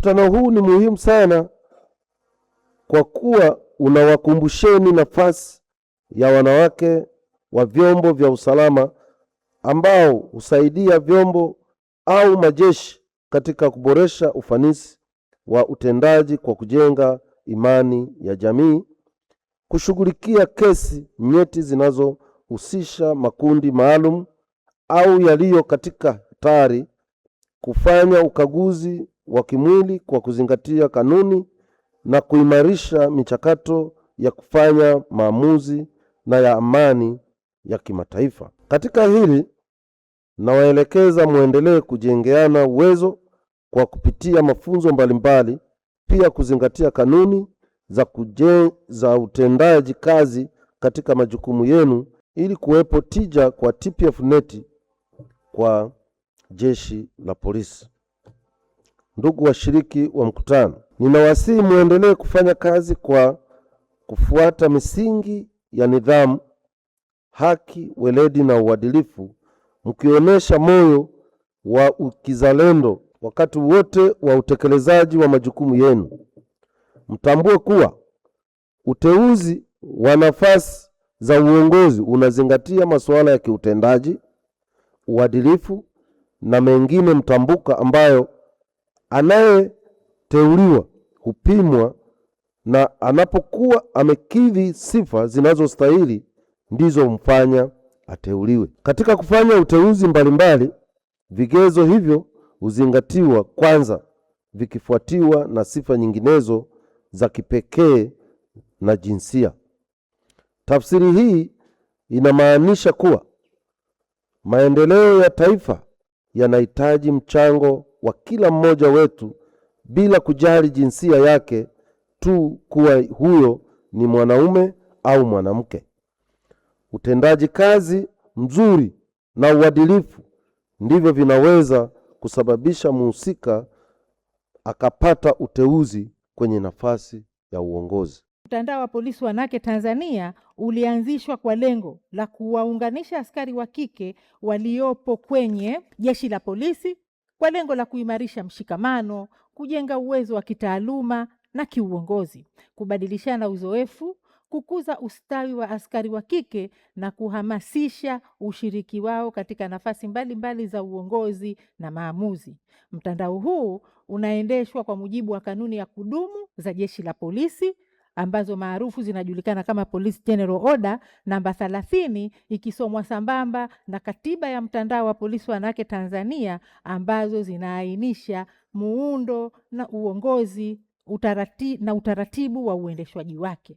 Mkutano huu ni muhimu sana kwa kuwa unawakumbusheni nafasi ya wanawake wa vyombo vya usalama ambao husaidia vyombo au majeshi katika kuboresha ufanisi wa utendaji kwa kujenga imani ya jamii, kushughulikia kesi nyeti zinazohusisha makundi maalum au yaliyo katika hatari, kufanya ukaguzi wa kimwili kwa kuzingatia kanuni na kuimarisha michakato ya kufanya maamuzi na ya amani ya kimataifa. Katika hili nawaelekeza muendelee kujengeana uwezo kwa kupitia mafunzo mbalimbali, pia kuzingatia kanuni za utendaji kazi katika majukumu yenu ili kuwepo tija kwa TPF-NET kwa Jeshi la Polisi. Ndugu washiriki wa mkutano, ninawasihi muendelee kufanya kazi kwa kufuata misingi ya nidhamu, haki, weledi na uadilifu, mkionyesha moyo wa ukizalendo wakati wote wa utekelezaji wa majukumu yenu. Mtambue kuwa uteuzi wa nafasi za uongozi unazingatia masuala ya kiutendaji, uadilifu na mengine mtambuka ambayo anayeteuliwa hupimwa, na anapokuwa amekidhi sifa zinazostahili ndizo mfanya ateuliwe. Katika kufanya uteuzi mbalimbali, vigezo hivyo huzingatiwa kwanza, vikifuatiwa na sifa nyinginezo za kipekee na jinsia. Tafsiri hii inamaanisha kuwa maendeleo ya taifa yanahitaji mchango wa kila mmoja wetu bila kujali jinsia yake tu, kuwa huyo ni mwanaume au mwanamke. Utendaji kazi mzuri na uadilifu ndivyo vinaweza kusababisha mhusika akapata uteuzi kwenye nafasi ya uongozi. Mtandao wa Polisi Wanawake Tanzania ulianzishwa kwa lengo la kuwaunganisha askari wa kike waliopo kwenye Jeshi la Polisi kwa lengo la kuimarisha mshikamano, kujenga uwezo wa kitaaluma na kiuongozi, kubadilishana uzoefu, kukuza ustawi wa askari wa kike na kuhamasisha ushiriki wao katika nafasi mbalimbali za uongozi na maamuzi. Mtandao huu unaendeshwa kwa mujibu wa kanuni ya kudumu za Jeshi la Polisi ambazo maarufu zinajulikana kama Police General Order namba 30, ikisomwa sambamba na Katiba ya Mtandao wa Polisi Wanawake Tanzania ambazo zinaainisha muundo na uongozi, utaratibu wa uendeshwaji wake.